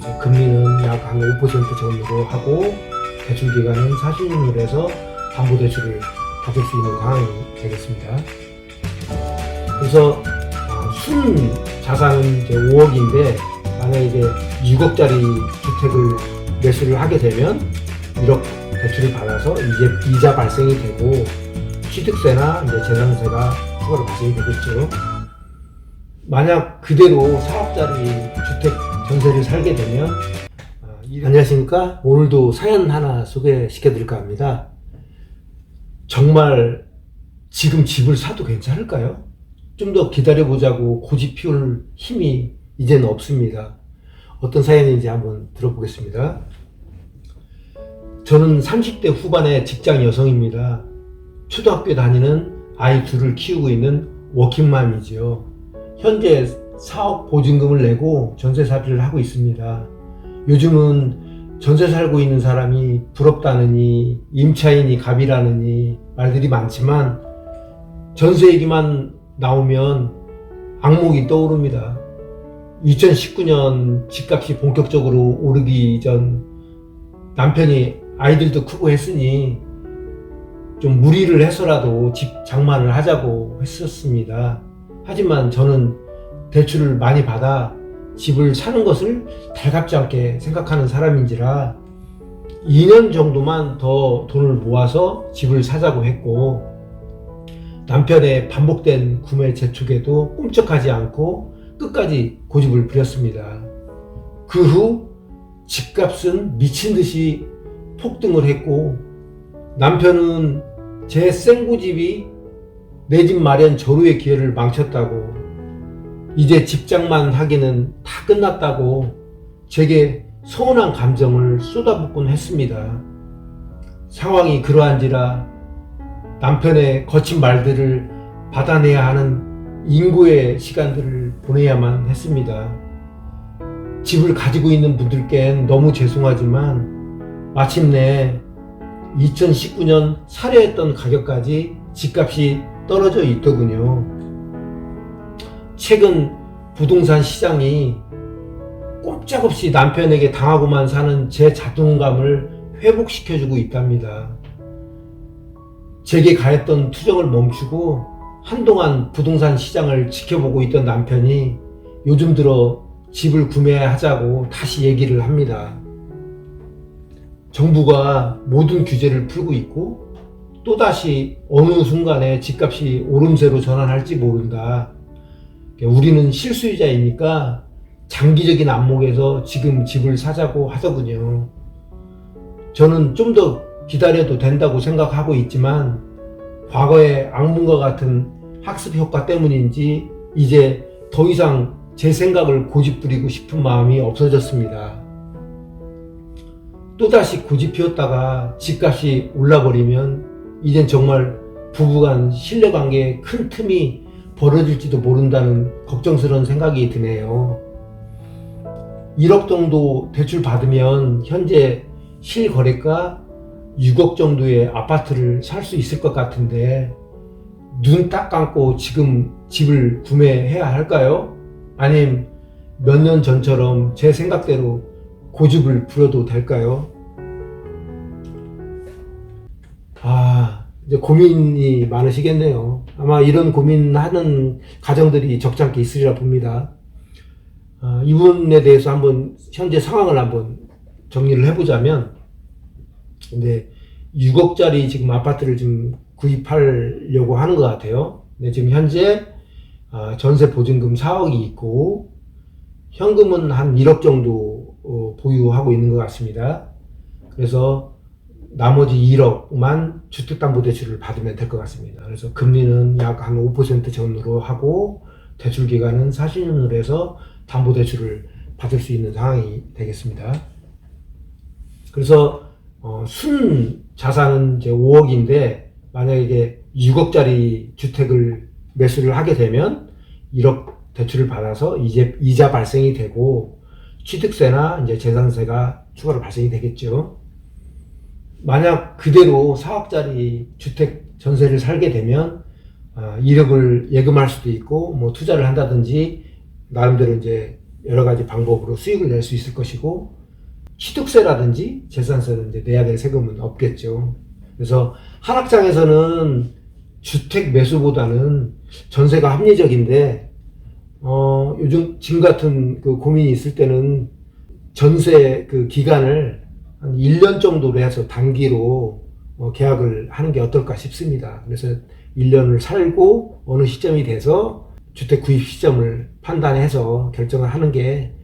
그래서 금리는 약 한 5% 전후로 하고 대출 기간은 40년으로 해서 담보대출을 받을 수 있는 상황이 되겠습니다. 그래서 순 자산은 이제 5억인데 만약에 이제 6억짜리 주택을 매수를 하게 되면 1억 대출을 받아서 이제 이자 발생이 되고 취득세나 이제 재산세가 추가로 발생이 되겠죠. 만약 그대로 4억짜리 주택 전세를 살게 되면 안녕하십니까? 오늘도 사연 하나 소개시켜 드릴까 합니다. 정말 지금 집을 사도 괜찮을까요? 좀 더 기다려보자고 고집 피울 힘이 이제는 없습니다. 어떤 사연인지 한번 들어보겠습니다. 저는 30대 후반의 직장 여성입니다. 초등학교 다니는 아이 둘을 키우고 있는 워킹맘이지요. 현재 4억 보증금을 내고 전세살이를 하고 있습니다. 요즘은 전세 살고 있는 사람이 부럽다느니 임차인이 갑이라느니 말들이 많지만 전세 얘기만 나오면 악몽이 떠오릅니다. 2019년 집값이 본격적으로 오르기 전 남편이 아이들도 크고 했으니 좀 무리를 해서라도 집 장만을 하자고 했었습니다. 하지만 저는 대출을 많이 받아 집을 사는 것을 달갑지 않게 생각하는 사람인지라 2년 정도만 더 돈을 모아서 집을 사자고 했고 남편의 반복된 구매 재촉에도 꼼짝하지 않고 끝까지 고집을 부렸습니다. 그 후 집값은 미친 듯이 폭등을 했고 남편은 제 생고집이 내 집 마련 절호의 기회를 망쳤다고 이제 집장만 하기는 다 끝났다고 제게 서운한 감정을 쏟아붓곤 했습니다. 상황이 그러한지라 남편의 거친 말들을 받아내야 하는 인고의 시간들을 보내야만 했습니다. 집을 가지고 있는 분들께는 너무 죄송하지만 마침내 2019년 사려했던 가격까지 집값이 떨어져 있더군요. 최근 부동산 시장이 꼼짝없이 남편에게 당하고만 사는 제 자존감을 회복시켜주고 있답니다. 제게 가했던 투정을 멈추고 한동안 부동산 시장을 지켜보고 있던 남편이 요즘 들어 집을 구매하자고 다시 얘기를 합니다. 정부가 모든 규제를 풀고 있고 또다시 어느 순간에 집값이 오름세로 전환할지 모른다. 우리는 실수요자이니까 장기적인 안목에서 지금 집을 사자고 하더군요. 저는 좀 더 기다려도 된다고 생각하고 있지만 과거의 악몽과 같은 학습 효과 때문인지 이제 더 이상 제 생각을 고집부리고 싶은 마음이 없어졌습니다. 또다시 고집 피웠다가 집값이 올라버리면 이젠 정말 부부간 신뢰관계에 큰 틈이 벌어질지도 모른다는 걱정스러운 생각이 드네요. 1억 정도 대출 받으면 현재 실거래가 6억 정도의 아파트를 살 수 있을 것 같은데 눈 딱 감고 지금 집을 구매해야 할까요? 아님 몇 년 전처럼 제 생각대로 고집을 부려도 될까요? 이제 고민이 많으시겠네요. 아마 이런 고민하는 가정들이 적잖게 있으리라 봅니다. 이 부분에 대해서 한번 현재 상황을 한번 정리를 해보자면, 근데 6억짜리 지금 아파트를 지금 구입하려고 하는 것 같아요. 근데 지금 현재 전세 보증금 4억이 있고 현금은 한 1억 정도 보유하고 있는 것 같습니다. 그래서 나머지 1억만 주택담보대출을 받으면 될 것 같습니다. 그래서 금리는 약 한 5% 전후로 하고 대출 기간은 40년으로 해서 담보대출을 받을 수 있는 상황이 되겠습니다. 그래서 순 자산은 이제 5억인데 만약에 6억짜리 주택을 매수를 하게 되면 1억 대출을 받아서 이제 이자 발생이 되고 취득세나 이제 재산세가 추가로 발생이 되겠죠. 만약 그대로 4억짜리 주택 전세를 살게 되면 1억을 예금할 수도 있고 뭐 투자를 한다든지 나름대로 이제 여러 가지 방법으로 수익을 낼 수 있을 것이고, 취득세라든지 재산세는 이제 내야 될 세금은 없겠죠. 그래서 한학장에서는 주택 매수보다는 전세가 합리적인데, 요즘 지금 같은 그 고민이 있을 때는 전세 그 기간을 한 1년 정도로 해서 단기로 계약을 하는 게 어떨까 싶습니다. 그래서 1년을 살고 어느 시점이 돼서 주택 구입 시점을 판단해서 결정을 하는 게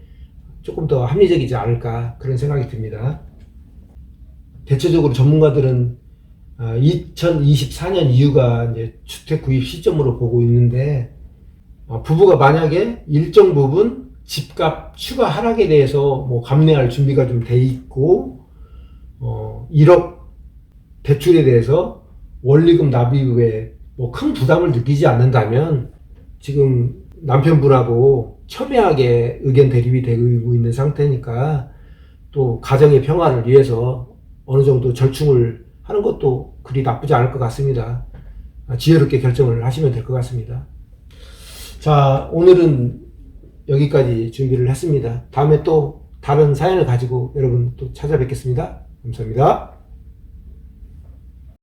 조금 더 합리적이지 않을까 그런 생각이 듭니다. 대체적으로 전문가들은 2024년 이후가 이제 주택 구입 시점으로 보고 있는데, 부부가 만약에 일정 부분 집값 추가 하락에 대해서 뭐 감내할 준비가 좀 돼 있고, 1억 대출에 대해서 원리금 납입에 뭐 큰 부담을 느끼지 않는다면, 지금 남편분하고 첨예하게 의견 대립이 되고 있는 상태니까 또 가정의 평화를 위해서 어느 정도 절충을 하는 것도 그리 나쁘지 않을 것 같습니다. 지혜롭게 결정을 하시면 될 것 같습니다. 자, 오늘은 여기까지 준비를 했습니다. 다음에 또 다른 사연을 가지고 여러분 또 찾아뵙겠습니다. 감사합니다.